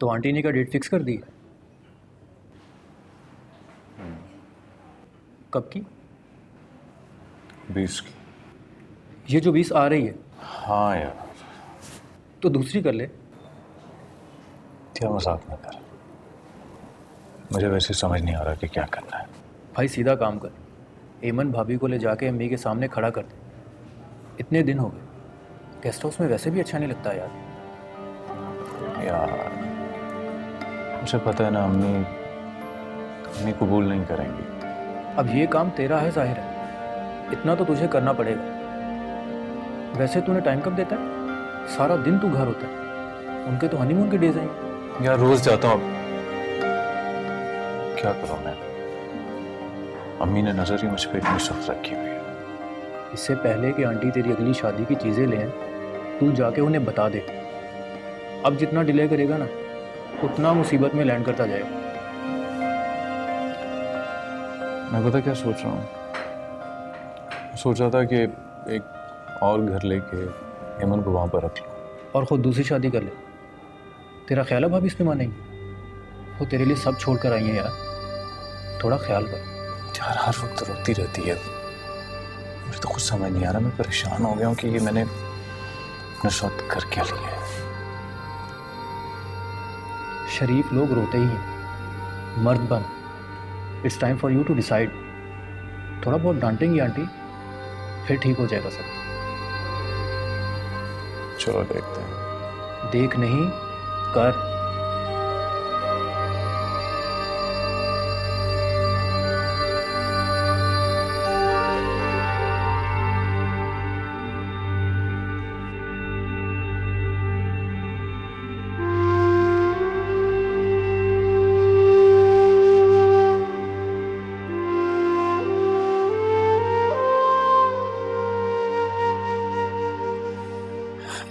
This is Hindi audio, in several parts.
तो आंटी ने क्या डेट फिक्स कर दी? कब की? 20 की। ये जो 20 आ रही है, हाँ यार, तो दूसरी कर ले। क्या मजाक न कर। मुझे वैसे समझ नहीं आ रहा कि क्या करना है। भाई सीधा काम कर, एमन भाभी को ले जाके अम्मी के सामने खड़ा कर दे। इतने दिन हो गए, गेस्ट हाउस में वैसे भी अच्छा नहीं लगता यार। यार मुझे पता है ना, अम्मी कबूल नहीं करेंगी। अब ये काम तेरा है, जाहिर है इतना तो तुझे करना पड़ेगा। वैसे तूने टाइम कब देता है? सारा दिन तू घर होता है, उनके तो हनीमून के डेज हैं। यार रोज जाता हूँ, क्या करूँ मैं। अम्मी ने नजर ही मुझ पर इतनी सख्त रखी हुई है। इससे पहले कि आंटी तेरी अगली शादी की चीज़ें लें, तू जाके उन्हें बता दे। अब जितना डिले करेगा ना, उतना मुसीबत में लैंड करता जाएगा। मैं पता क्या सोच रहा हूँ, सोच रहा था कि एक और घर लेके हेमन को वहां पर रख लूं और ख़ुद दूसरी शादी कर ले। तेरा ख्याल है भाभी इसमें मानेंगी? वो तेरे लिए सब छोड़ कर आई हैं यार, थोड़ा ख्याल कर। यार हर वक्त रोती रहती है, मुझे तो कुछ समझ नहीं आ रहा। मैं परेशान हो गया हूँ कि ये मैंने अपने साथ कर क्या लिया है। शरीफ लोग रोते ही हैं, मर्द बन। It's time for you to decide. थोड़ा बहुत डांटेंगी आंटी, फिर ठीक हो जाएगा सब। चलो देखते हैं। देख नहीं, कर।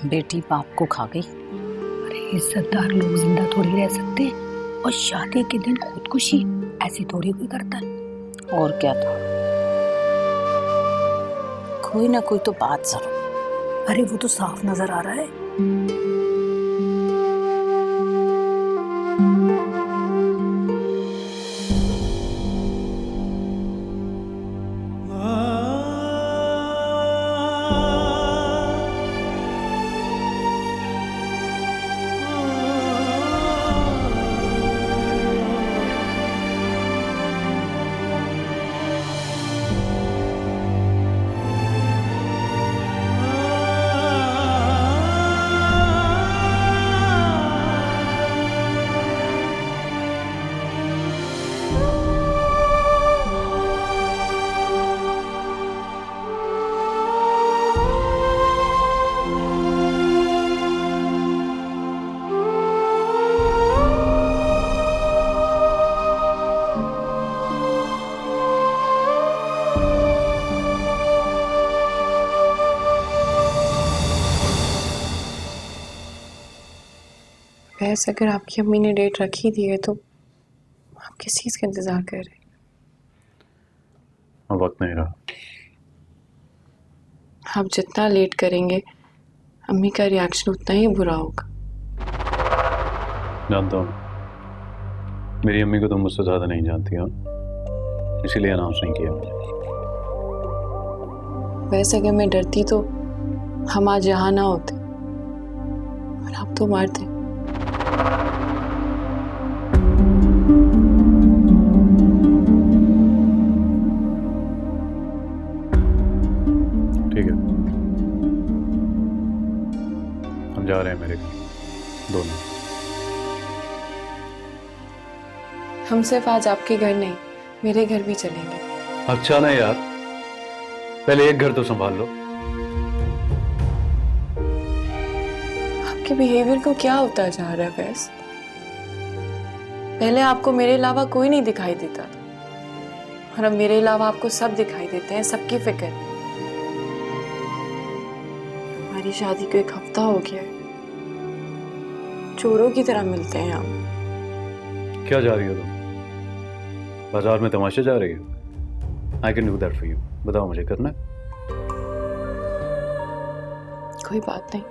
बेटी बाप को खा गई। अरे इज्जतदार लोग जिंदा थोड़ी रह सकते हैं, और शादी के दिन खुदकुशी ऐसी थोड़ी कोई करता है। और क्या था, कोई ना कोई तो बात जरूर। अरे वो तो साफ नजर आ रहा है। वैसे अगर आपकी अम्मी ने डेट रखी दी है तो आप किस चीज़ का इंतज़ार कर रहे हैं? अब वक्त नहीं रहा। आप जितना लेट करेंगे अम्मी का रिएक्शन उतना ही बुरा होगा। जानता हूँ मेरी अम्मी को तुम मुझसे ज़्यादा नहीं जानती हो, इसीलिए अनाउंस नहीं किया मैंने। वैसे अगर मैं डरती तो हम आज यहाँ ना होते, और आप तो मारते। ठीक है, हम जा रहे हैं मेरे घर दोनों। हम सिर्फ आज आपके घर नहीं, मेरे घर भी चलेंगे। अच्छा ना यार, पहले एक घर तो संभाल लो। आपके बिहेवियर को क्या होता जा रहा है फैज? पहले आपको मेरे अलावा कोई नहीं दिखाई देता था, और अब मेरे अलावा आपको सब दिखाई देते हैं, सबकी फिक्र। हमारी शादी को 1 हफ्ता हो गया है, चोरों की तरह मिलते हैं हम। क्या जा रही हो तुम? बाजार में तमाशे जा रही हो? I can do that for you. बताओ मुझे करना है? कोई बात नहीं,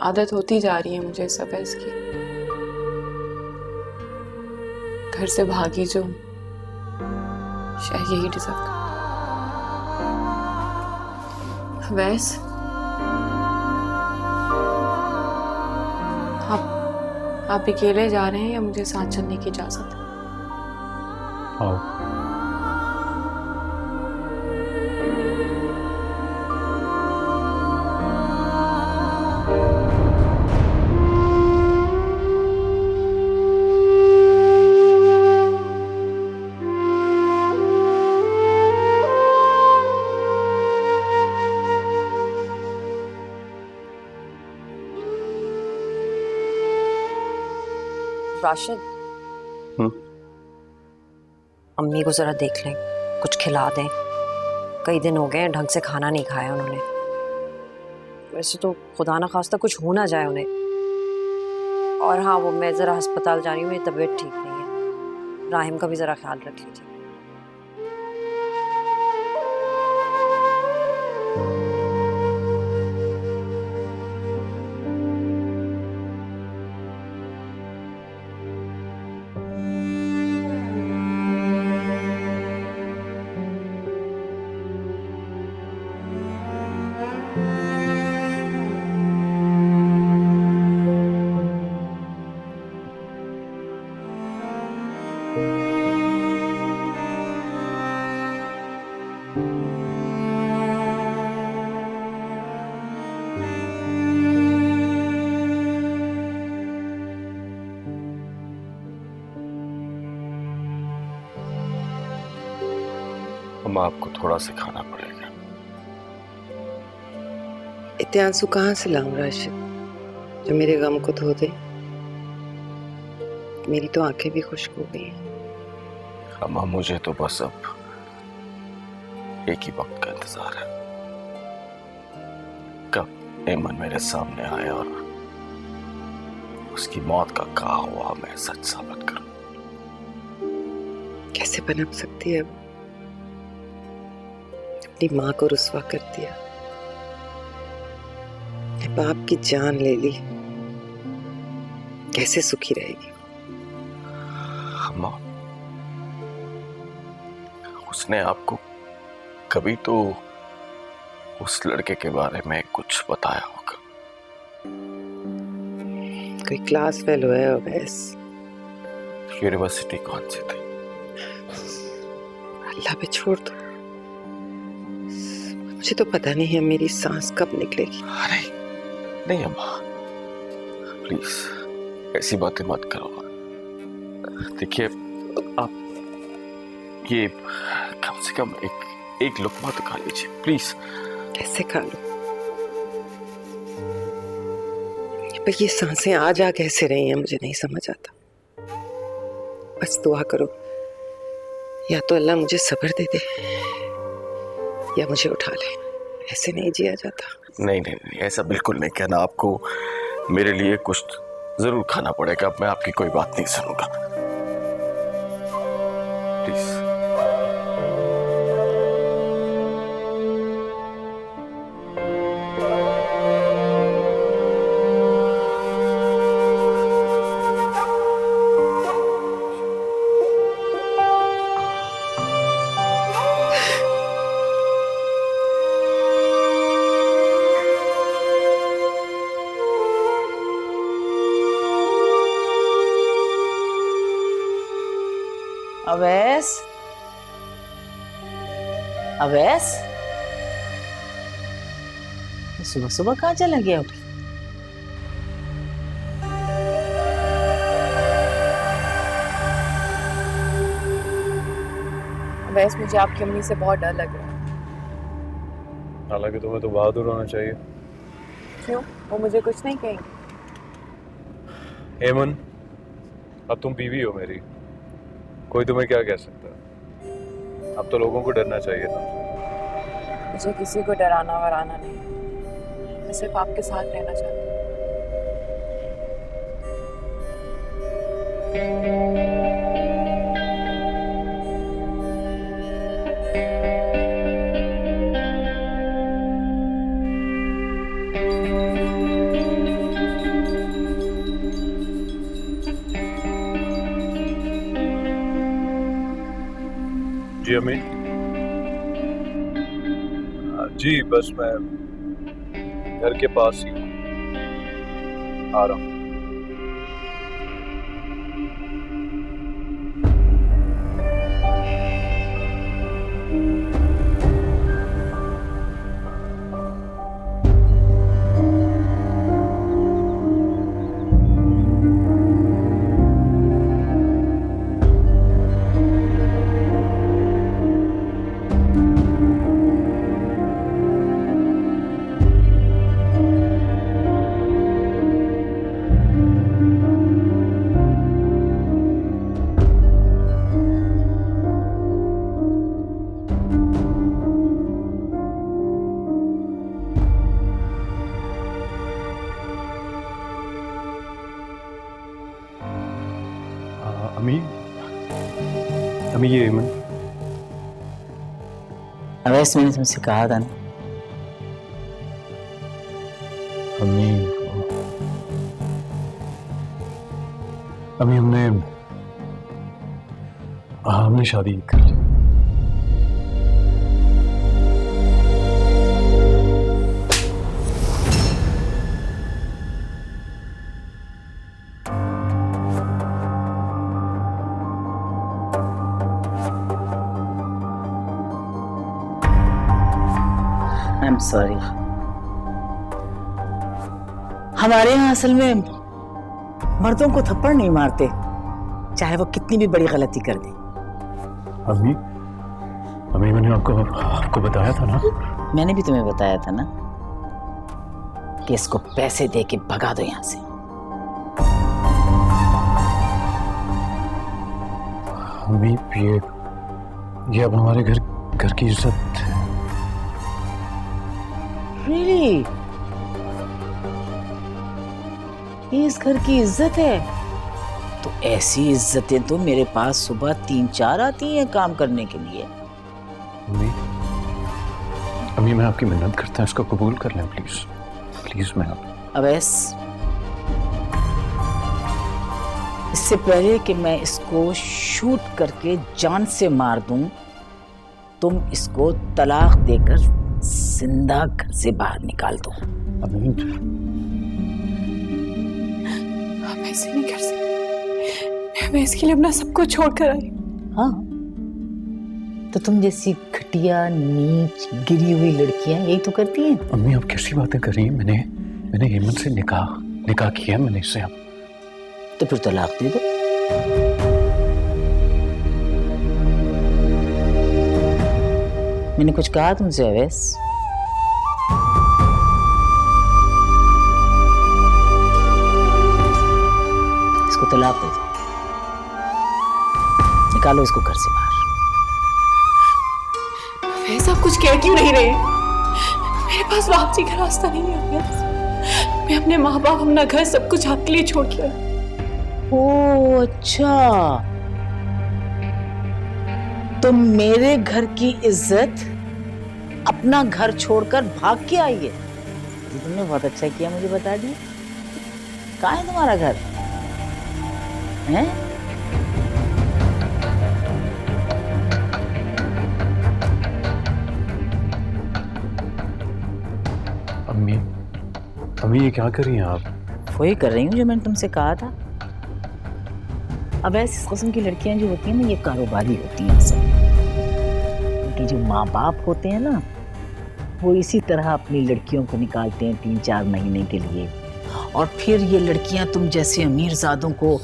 आदत होती जा रही है मुझे सब इसकी। घर से भागी जो शायद यही डिजर्व करता। वैस, आप अकेले जा रहे हैं या मुझे साथ चलने की इजाजत है? आओ। राशिद, अम्मी को जरा देख लें, कुछ खिला दें। कई दिन हो गए हैं ढंग से खाना नहीं खाया उन्होंने। वैसे तो खुदा ना खास्ता कुछ हो ना जाए उन्हें। और हाँ, वो मैं जरा अस्पताल जा रही हूँ, मेरी तबीयत ठीक नहीं है। राहिम का भी जरा ख्याल रख लीजिए। अम्मा, आपको थोड़ा सा खाना पड़ेगा। इतने आंसू कहाँ से लाऊं राशिद, जो मेरे गम को धो दे? मेरी तो आंखें भी खुश्क हो गई हैं। अम्मा, मुझे तो बस अब एक ही वक्त का इंतजार है, कब एमन मेरे सामने आए और उसकी मौत का कहा हुआ मैं सच साबित करूं। कैसे पनप सकती है? अपनी माँ को रुस्वा कर दिया, बाप की जान ले ली, कैसे सुखी रहेगी? अम्मा, उसने आपको कभी तो उस लड़के के बारे में कुछ बताया होगा। कोई क्लास फेलो है अवैस। यूनिवर्सिटी कौन सी थी? अल्लाह पे छोड़ दो, मुझे तो पता नहीं है मेरी सांस कब निकलेगी। अरे नहीं अम्मा, प्लीज ऐसी बातें मत करो। देखिए, आप ये कम से कम एक लुक़मा तो खा लीजिए प्लीज। कैसे खा लूं? पर ये सांसें आ जा कैसे रही हैं मुझे नहीं समझ आता। बस दुआ करो, या तो अल्लाह मुझे सब्र दे दे या मुझे उठा ले। ऐसे नहीं जिया जाता। नहीं नहीं नहीं, ऐसा बिल्कुल नहीं कहना। आपको मेरे लिए कुछ जरूर खाना पड़ेगा। अब मैं आपकी कोई बात नहीं सुनूंगा, प्लीज। अवैस, अवैस, सुबह सुबह कहाँ चला गया उठ? वैस, मुझे आपकी अम्मी से बहुत डर लग रहा है। हालांकि तुम्हें तो बहादुर होना चाहिए। क्यों? वो मुझे कुछ नहीं कहेंगे? हेमन, अब तुम बीवी हो मेरी, कोई तुम्हें क्या कह सकता है? अब तो लोगों को डरना चाहिए था। मुझे किसी को डराना वराना नहीं, मैं सिर्फ आपके साथ रहना चाहती हूँ। जी अम्मी। जी बस मैं घर के पास ही हूँ, आ रहा हूँ। अम्मी, अम्मी ये एमन। अवैस, मैंने तुमसे कहा था ना। अम्मी, अम्मी हमने शादी कर ली। I am sorry. हमारे यहाँ असल में मर्दों को थप्पड़ नहीं मारते, चाहे वो कितनी भी बड़ी गलती कर दे। अम्मी, अम्मी मैंने आपको बताया था ना। मैंने भी तुम्हें बताया था ना कि इसको पैसे दे के भगा दो यहाँ से। अम्मी ये अब हमारे घर की इज्जत है। Really? ये इस घर की इज्जत है? तो ऐसी इज्जतें तो मेरे पास सुबह 3-4 आती हैं काम करने के लिए। अम्मी मैं आपकी मिन्नत करता हूँ, इसको कबूल कर लें प्लीज प्लीज। मैं अवैस, इससे पहले कि मैं इसको शूट करके जान से मार दूं, तुम इसको तलाक देकर जिंदा घर से बाहर निकाल दो। अम्मी आप ऐसे नहीं कर सकते। मैं इसके लिए अपना सब कुछ छोड़ कर आई। हाँ, तो तुम जैसी घटिया नीच गिरी हुई लड़कियां यही तो करती हैं। अम्मी आप कैसी बातें कर रही हैं? मैंने हेमंत से निकाह किया मैंने इससे। अब तो फिर तलाक दे दो। मैंने कुछ कहा तुमसे अवैस? इसको तलाक दे दो, निकालो इसको घर से बाहर। वैसे आप कुछ कह क्यों नहीं रहे? मेरे पास वापसी का रास्ता नहीं है अवैस। मैं अपने माँ बाप, अपना घर, सब कुछ आपके लिए छोड़ के आई। ओ अच्छा, तो मेरे घर की इज्जत अपना घर छोड़कर भाग के आई है। ये तुमने बहुत अच्छा किया मुझे बता दिया। कहाँ है तुम्हारा घर? हैं? अम्मी ये क्या कर रही हैं आप? वही कर रही हूँ जो मैंने तुमसे कहा था। अब ऐसी किस्म की लड़कियां जो होती हैं ना, ये कारोबारी होती हैं सब। उनके जो माँ बाप होते हैं ना, वो इसी तरह अपनी लड़कियों को निकालते हैं 3-4 महीने के लिए, और फिर ये लड़कियां तुम जैसे अमीरजादों को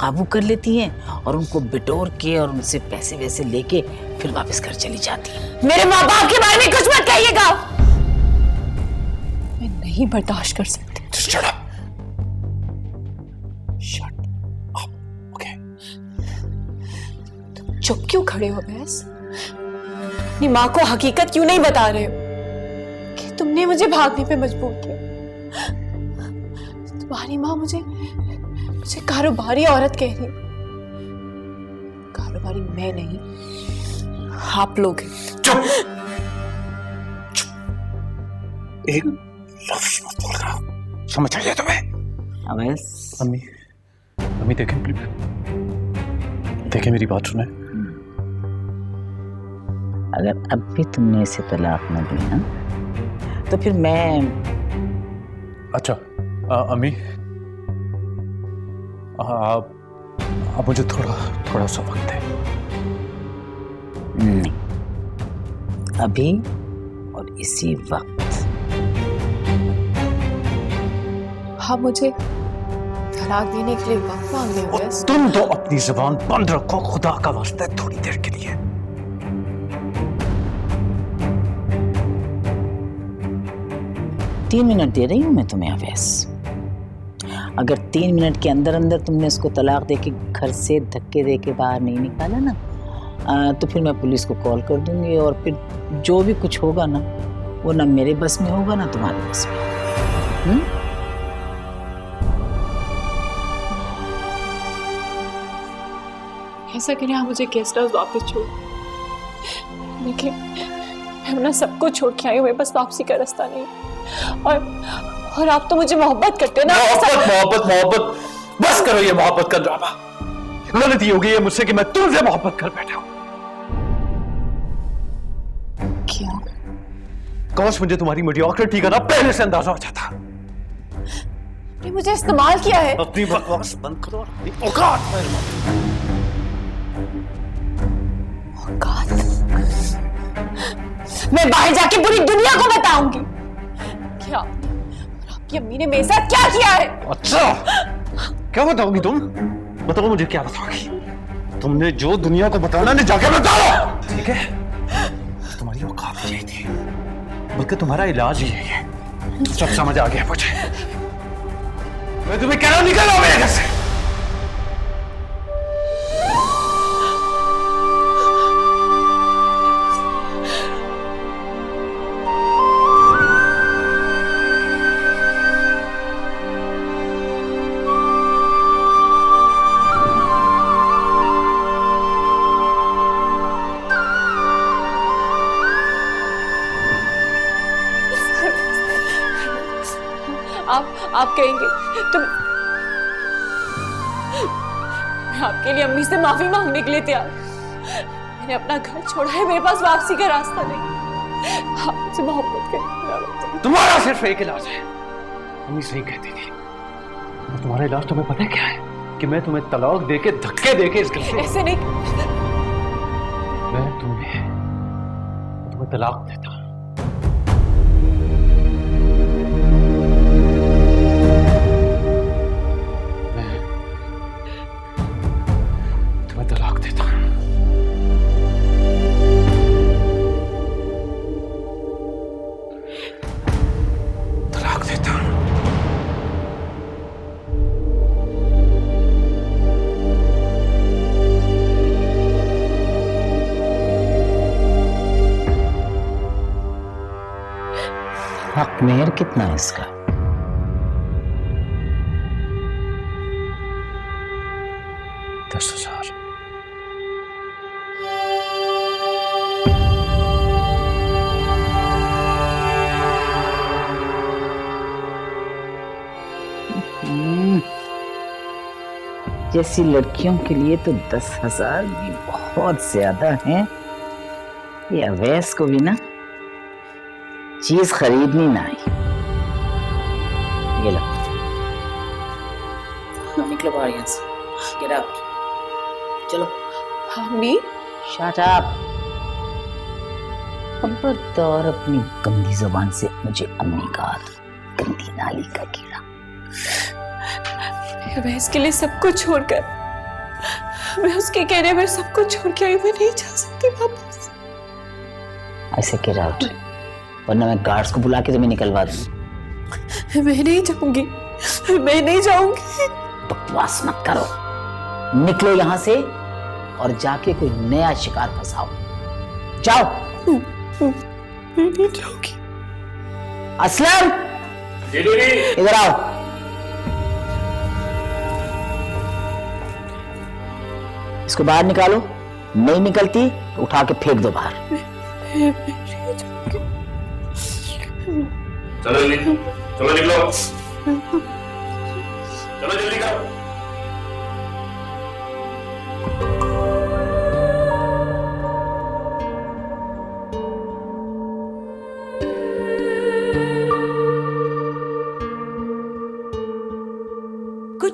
काबू कर लेती हैं और उनको बिटोर के और उनसे पैसे वैसे लेके फिर वापस घर चली जाती हैं। मेरे माँ बाप के बारे में कुछ मत कहिएगा। मैं नहीं बर्दाश्त कर सकती। Shut up. Shut up. Okay. तुम चुप क्यों खड़े हो अवैस? अपनी माँ को हकीकत क्यों नहीं बता रहे हो कि तुमने मुझे भागने पे मजबूर किया? तुम्हारी माँ मुझे कारोबारी औरत कह रही। कारोबारी मैं नहीं, आप लोग हैं। चुप। एक लफ्ज मत बोल रहा, समझ आइए तुम्हें? अवैस, अम्मी देखें प्लीज, देखें मेरी बात सुने। अगर अब भी तुमने इसे तलाक न दी ना तो फिर मैं अच्छा अम्मी, आप मुझे थोड़ा सा वक्त दें। नहीं, अभी और इसी वक्त। आप मुझे तलाक देने के लिए वक्त मांग रहे हो बस? तुम तो अपनी जुबान बंद रखो, खुदा का वास्ता है, थोड़ी देर के लिए। 3 मिनट दे रही हूं मैं तुम्हें अवैस। अगर 3 मिनट के अंदर अंदर तुमने उसको तलाक दे के घर से धक्के दे के बाहर नहीं निकाला ना तो फिर मैं पुलिस को कॉल कर दूंगी और फिर जो भी कुछ होगा ना वो ना मेरे बस में होगा ना तुम्हारे बस में। ऐसा करें आप मुझे गेस्ट हाउस वापस छोड़। देखिए मैं अपना सब कुछ छोड़ के आई हूँ, मेरे पास वापसी का रास्ता नहीं। और आप तो मुझे मोहब्बत करते हो ना। मोहब्बत बस करो ये मोहब्बत का ड्रामा। गलती हो गई है मुझसे कि मैं तुमसे मोहब्बत कर बैठा हूं। क्या? काश मुझे तुम्हारी मीडियोक्रिटी का ना पहले से अंदाजा हो जाता। आपने मुझे इस्तेमाल किया है। अपनी बकवास बंद करो और अपनी औकात में रहो। औकात? मैं बाहर जाके पूरी दुनिया को बताऊंगी क्या आपने और आपकी अम्मी ने मेरे साथ क्या किया है। अच्छा, क्या बताओगी तुम? बताओ मुझे, क्या बताओगी? तुमने जो दुनिया को बताना नहीं जाके बताओ, ठीक है? तुम्हारी औकात यही थी, बल्कि तुम्हारा इलाज ही यही है। सब समझ आ गया मुझे। मैं तुम्हें कह रहा हूं, निकलो मेरे घर से। आप कहेंगे तो मैं आपके लिए अम्मी से माफी मांगने के लिए तैयार। मैंने अपना घर छोड़ा है, मेरे पास वापसी का रास्ता नहीं। आप मुझसे मोहब्बत करें। तुम्हारा सिर्फ एक इलाज है, अम्मी सही कहती थी। और तुम्हारा इलाज तुम्हें पता है क्या है? कि मैं तुम्हें तलाक देके धक्के देके इस घर से ऐसे नहीं। मैं तुम्हें तलाक देता हूं। मैं तलाक देता हूं। तलाक देता हूं। हक मेहर कितना है इसका? $10,000। जैसी लड़कियों के लिए तो 10,000 भी बहुत ज्यादा हैं। ये अवैस को भी ना चीज खरीदनी ना आई। ये लो, निकलो बाहर यहाँ से। Get out. चलो। अम्मी Shut up. खबरदार अपनी गंदी जबान से मुझे अम्मी कहा। गंदी नाली का कीड़ा। मैं इसके लिए सब कुछ छोड़कर, मैं उसके कहने पर सब कुछ छोड़ के आई। मैं नहीं जा सकती वापस। ऐसे get out. वरना मैं गार्ड्स को बुला के तुम्हें निकलवा दूं। मैं नहीं जाऊंगी, मैं नहीं जाऊंगी। बकवास मत करो। निकलो यहाँ से और जाके कोई नया शिकार फंसाओ। जाओ। मैं नहीं जाऊंगी। असलम, इधर आओ। इसको बाहर निकालो। नहीं निकलती तो उठा के फेंक दो बाहर। चलो जल्दी, चलो निकलो, चलो जल्दी करो।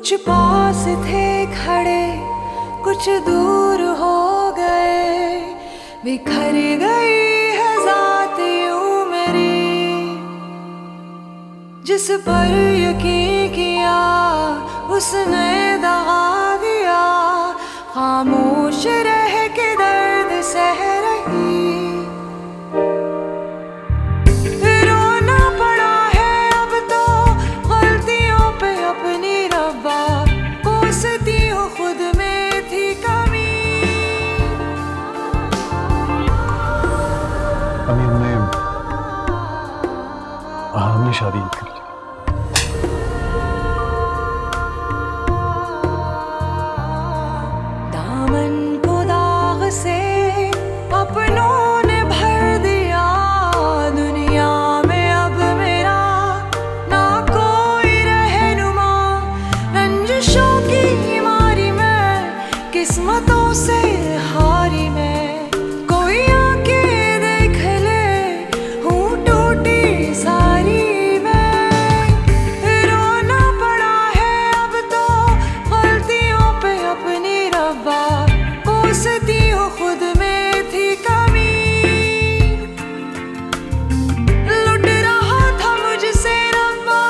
कुछ पास थे खड़े कुछ दूर हो गए, बिखर गई है जात यूं मेरी। जिस पर यकीन किया उसने दगा दिया, खामोश रह के दर्द सह रही। रोना पड़ा है अब तो गलतियों पे अपनी रब्बा, कोसती हूँ खुद में थी कमी। अभी हमने शादी कर ली। दामन को दाग से अपनों ने भर दिया, दुनिया में अब मेरा ना कोई रहनुमा। रंजिशों की मारी मैं, किस्मतों से हारी मैं, कोई आके देख ले हूँ टूटी सारी मैं। रोना पड़ा है अब तो गलतियों पे अपनी रब्बा, कोसती हूँ खुद में थी कमी। लुट रहा था मुझसे रब्बा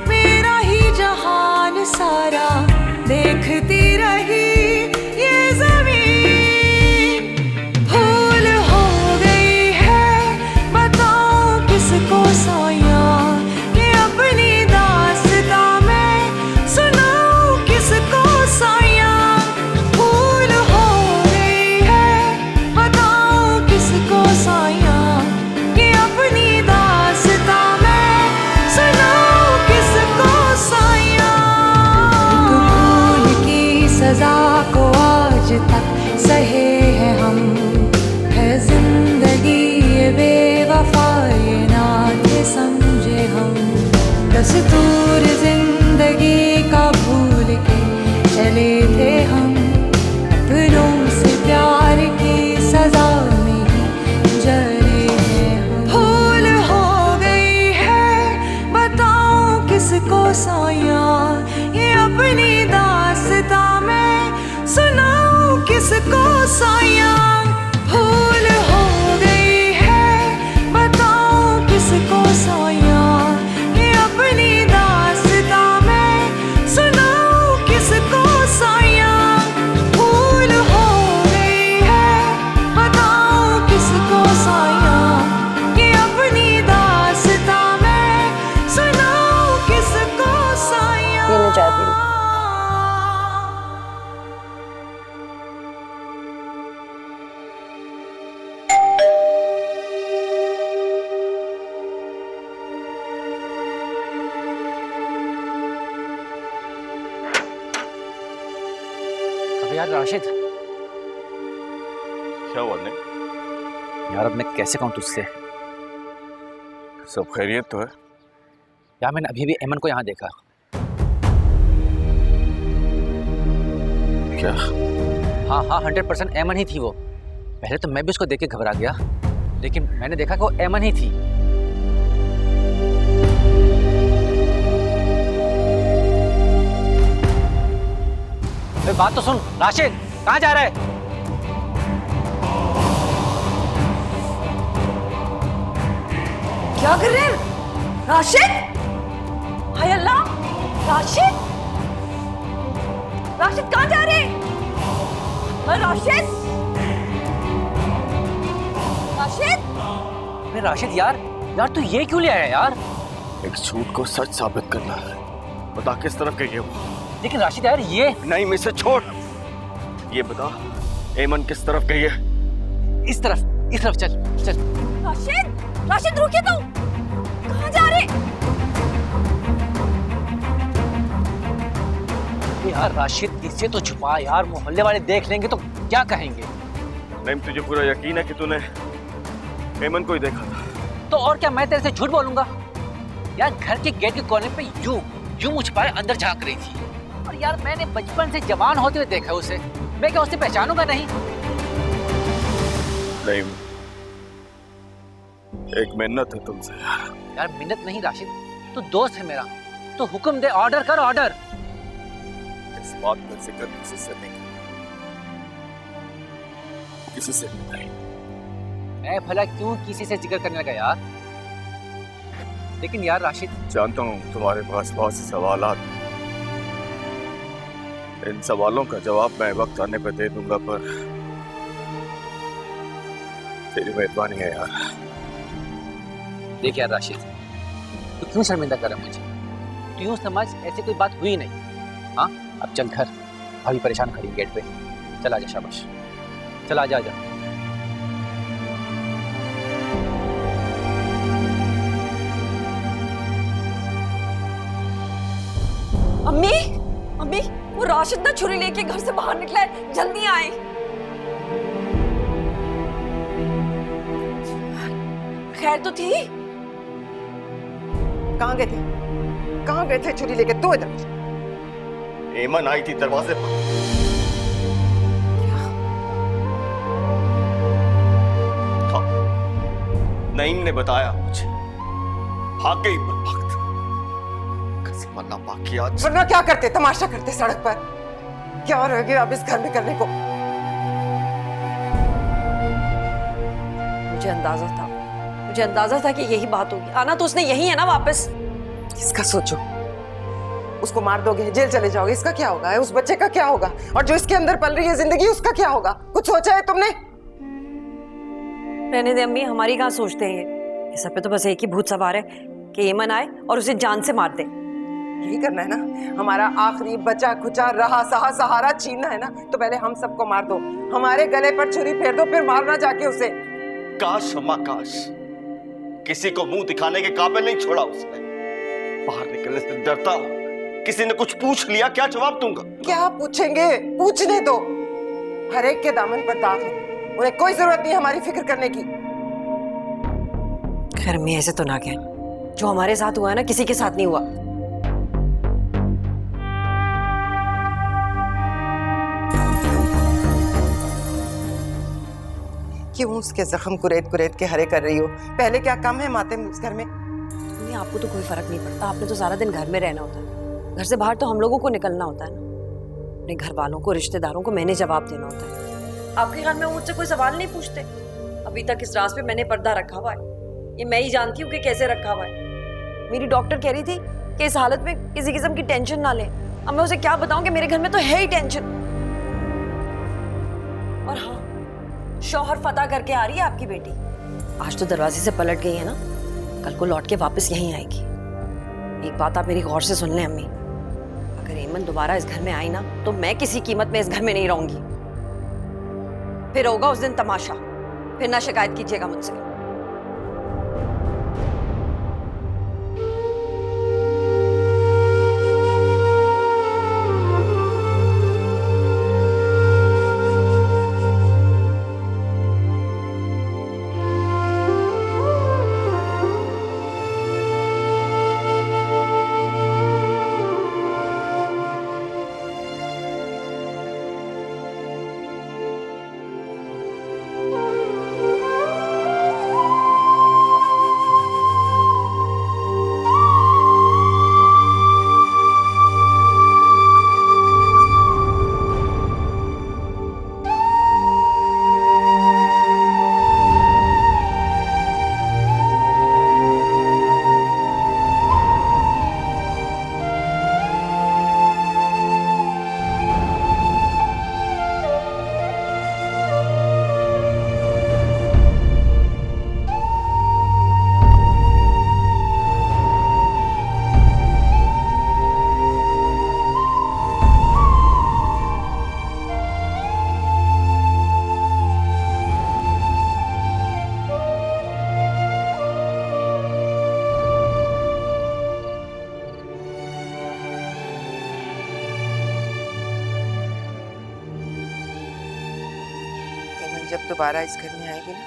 मेरा ही जहान सारा, देखती रही ये ज़मीन। भूल हो गई है बताऊं किसको साया, ये अपनी दास्तां मैं सुनाऊं किसको साया। भूल हो गई है बताऊं किसको साया, ये अपनी दास्तां मैं सुनाऊं किसको साया। भूल की सजा को आज तक सहे हैं हम, है जिंदगी ये बेवफा ये ना थे समझे हम। दस्तूर जिंदगी का भूल के चले थे हम, अपनों से प्यार की सजा में ही जले हैं हम। भूल हो गई है बताऊं किसको साया, ये अपनी दास्तां मैं सुनाऊं किसको साया। भूल हो गई है बताऊं किसको साया, ये अपनी दास्तां मैं सुनाऊं किसको साया। भूल हो गई है बताऊं किसको साया, ये अपनी दास्तां मैं सुनाऊं किसको साया। ये ले चाय पी लो। अबे यार राशिद, क्या हुआ ने? यार अब मैं कैसे कहूँ तुझसे? सब खैरियत तो है? यार मैंने अभी भी एमन को यहाँ देखा। क्या? हाँ हाँ 100% एमन ही थी वो। पहले तो मैं भी उसको देख के घबरा गया, लेकिन मैंने देखा कि वो एमन ही थी। अबे बात तो सुन राशिद, कहाँ जा रहा है? क्या कर रहे हैं राशिद? हाय अल्लाह, राशिद राशिद कहाँ जा रहे हैं? राशिद राशिद अरे राशिद यार तू ये क्यों ले आया यार? एक झूठ को सच साबित करना है। बता किस तरफ गई है वो? लेकिन राशिद यार ये नहीं, मुझसे छोड़। ये बता एमन किस तरफ गई है? इस तरफ चल चल। राशिद रुकिए, तुम कहाँ जा रहे? यार राशिद इससे तो छुपा यार, मोहल्ले वाले देख लेंगे तो क्या कहेंगे? नहीं, तुझे पूरा यकीन है कि तूने एमन को ही देखा था? तो और क्या मैं तेरे से झूठ बोलूंगा? यार घर के गेट के कोने पे यूं मुझ पर अंदर झांक रही थी, और यार मैंने बचपन से जवान होते हुए देखा उसे, मैं क्या उसे पहचानूंगा नहीं? नहीं, एक मिन्नत है तुमसे यार। यार मिन्नत नहीं राशिद, तू दोस्त है मेरा, तो हुक्म दे, ऑर्डर कर ऑर्डर। इस बात का जिक्र किसी से नहीं किया, किसी से नहीं। मैं भला क्यों किसी से जिक्र करने लगा यार? लेकिन यार राशिद, जानता हूँ तुम्हारे पास बहुत से सवाल, इन सवालों का जवाब मैं वक्त आने पर दे दूंगा, पर तेरी मेहरबानी है यार। देख यार राशिद, तू क्यों शर्मिंदा कर रहा है मुझे? तू यूं समझ ऐसी कोई बात हुई नहीं। हाँ, अब चल घर, भाभी परेशान खड़ी गेट पे। चल आजा, शाबाश, चल आजा आजा। अम्मी, अम्मी, वो राशिद ना छुरी लेके घर से बाहर निकला है, जल्दी आए। खैर तो थी? कहाँ गए थे? कहाँ गए थे छुरी लेके? तू इधर। एमन आई थी दरवाजे पर। था। नईम ने बताया मुझे। भाग गई पर वक्त। कसम अल्लाह पाक की आज। वरना क्या करते? तमाशा करते सड़क पर? क्या रह गया अब इस घर में करने को? मुझे अंदाजा था कि यही बात होगी। आना तो उसने यही है ना वापस। इसका सोचो, उसको मार दोगे, जेल चले जाओगे, इसका क्या होगा? उस बच्चे का क्या होगा? और जो इसके अंदर पल रही है जिंदगी, उसका क्या होगा? कुछ सोचा है तुमने? रहने दे अम्मी, हमारी कहाँ सोचते हैं ये सब पे तो बस एक ही भूत सवार है कि एमन आए और उसे जान से मार दे। यही करना है ना? हमारा आखिरी बचा खुचा रहा सहा सहारा छीनना है ना? तो पहले हम सबको मार दो, हमारे गले पर छुरी फेर दो, फिर मारना जाके उसे। काश अम्मा काश, किसी को मुंह दिखाने के काबिल नहीं छोड़ा उसने। बाहर निकलने से डरता हूं, किसी ने कुछ पूछ लिया क्या जवाब दूंगा? क्या पूछेंगे? पूछने दो। हर एक के दामन पर दाग है, उन्हें कोई जरूरत नहीं हमारी फिक्र करने की। खैर मैं ऐसे तो ना कह, जो हमारे साथ हुआ है ना किसी के साथ नहीं हुआ। क्यों उसके जख्म कुरेद कुरेद के हरे कर रही हो? पहले क्या कम है मातम इस घर में? नहीं, आपको तो कोई फर्क नहीं पड़ता। आपने तो सारा दिन घर में रहना होता है, घर से बाहर तो हम लोगों को निकलना होता है ना। अपने घर वालों को, रिश्तेदारों को मैंने जवाब देना होता है। आपके घर में मुझसे कोई सवाल नहीं पूछते। अभी तक इस राज पे मैंने पर्दा रखा हुआ है, ये मैं ही जानती हूँ कि कैसे रखा हुआ है। मेरी डॉक्टर कह रही थी कि इस हालत में किसी किस्म की टेंशन ना ले। अब मैं उसे क्या बताऊं कि मेरे घर में तो है ही टेंशन। और हाँ, शौहर फतह करके आ रही है आपकी बेटी। आज तो दरवाजे से पलट गई है ना, कल को लौट के वापस यहीं आएगी। एक बात आप मेरी गौर से सुन लें अम्मी, अगर एमन दोबारा इस घर में आई ना तो मैं किसी कीमत में इस घर में नहीं रहूंगी। फिर होगा उस दिन तमाशा, फिर ना शिकायत कीजिएगा मुझसे। जब दोबारा इस घर में आएगी ना,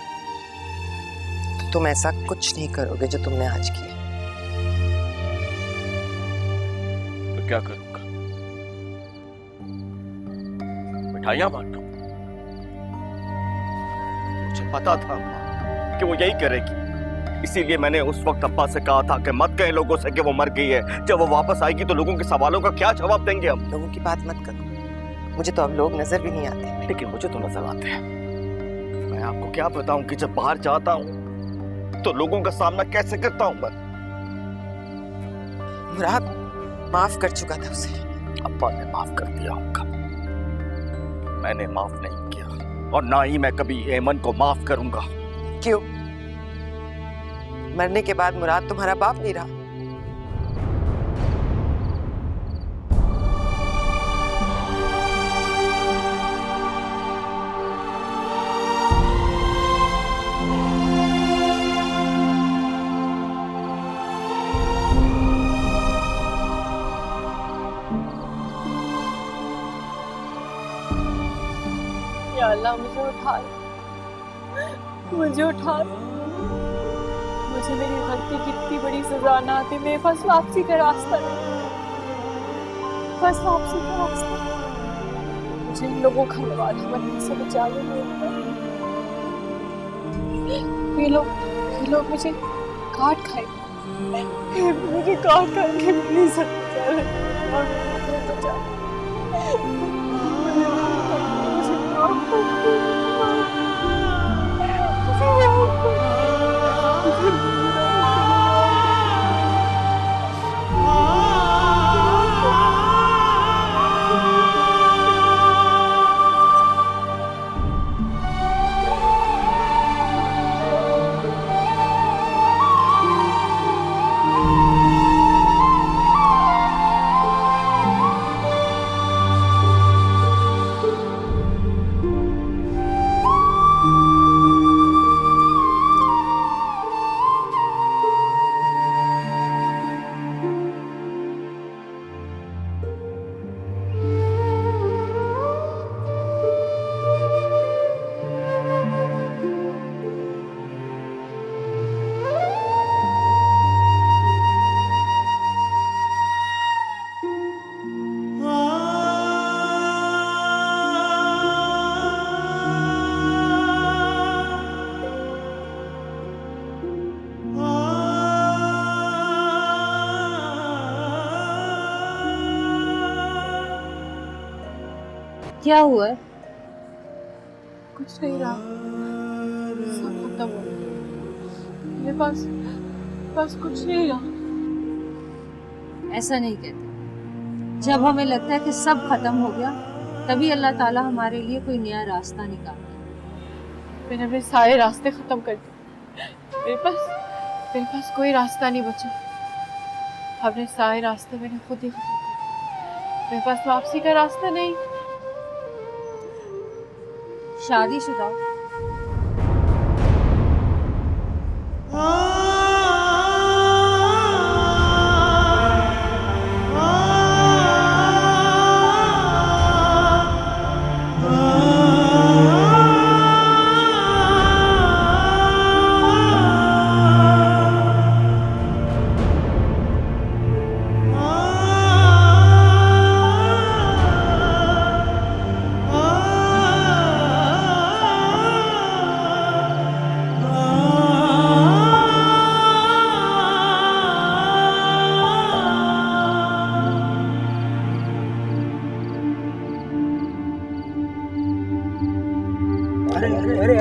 तो तुम ऐसा कुछ नहीं करोगे जो तुमने आज किया। तो क्या करूंगा? मिठाइयां बांटूं? मुझे पता था कि वो यही करेगी। इसीलिए मैंने उस वक्त अब्बा से कहा था कि मत कहे लोगों से कि वो मर गई है। जब वो वापस आएगी तो लोगों के सवालों का क्या जवाब देंगे हम? लोगों की बात मत करो, मुझे तो अब लोग नजर भी नहीं आते। लेकिन मुझे तो नजर आते हैं। मैं आपको क्या बताऊं कि जब बाहर जाता हूं तो लोगों का सामना कैसे करता हूं मैं। मुराद माफ कर चुका था उसे। अब्बा ने माफ कर दिया होगा, मैंने माफ नहीं किया और ना ही मैं कभी ऐमन को माफ करूंगा। क्यों? मरने के बाद मुराद तुम्हारा बाप नहीं रहा? या अल्लाह मुझे उठा ले, मुझे उठा ले। मुझे मेरी गलती की इतनी बड़ी सजा ना आती, मेरे पास वापसी का रास्ता नहीं, बस वापसी का रास्ता। मुझे इन लोगों का नवाला बनने से बचा ले। ये लोग मुझे काट खाए, मुझे काट खाए के प्लीज बचा ले, बचा ले। क्या हुआ है? कुछ नहीं रहा, सब खत्म हो गया। मेरे पास कुछ नहीं रहा। ऐसा नहीं कहते। जब हमें लगता है कि सब खत्म हो गया, तभी अल्लाह ताला हमारे लिए कोई नया रास्ता निकालता है। मैंने अपने सारे रास्ते खत्म कर दिए। मेरे पास कोई रास्ता नहीं बचा। अपने सारे रास्ते मैंने खुद ही खत्म कर दिए। मेरे पास वापसी का रास्ता नहीं। शादीशुदा हो?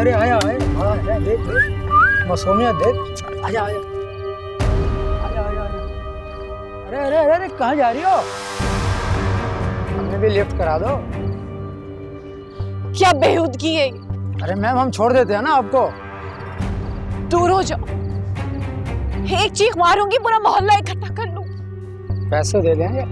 अरे आया देख मौसमिया देख, आजा आजा आजा आजा आजा। अरे कहाँ जा रही हो? हमें भी लिफ्ट करा दो। क्या बेहूदगी है? अरे मैम हम छोड़ देते हैं ना आपको। दूर हो जाओ, एक चीख मारूंगी पूरा मोहल्ला इकट्ठा कर लूं। पैसे दे देंगे।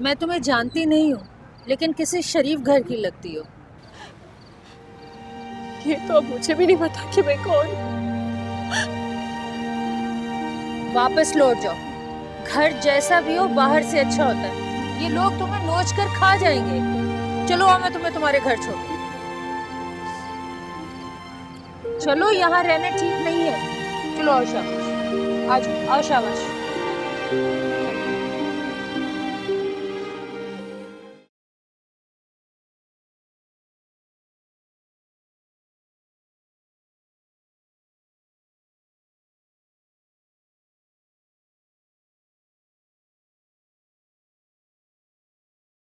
मैं तुम्हें जानती नहीं हूँ, लेकिन किसी शरीफ घर की लगती हो। ये तो अब मुझे भी नहीं पता कि मैं कौन। वापस लौट जाओ। घर जैसा भी हो बाहर से अच्छा होता है। ये लोग तुम्हें नोच कर खा जाएंगे। चलो आओ, मैं तुम्हें तुम्हारे घर छोड़ दूं। चलो, यहाँ रहना ठीक नहीं है। चलो आओ शाबाश, आ जाओ, आओ शाबाश।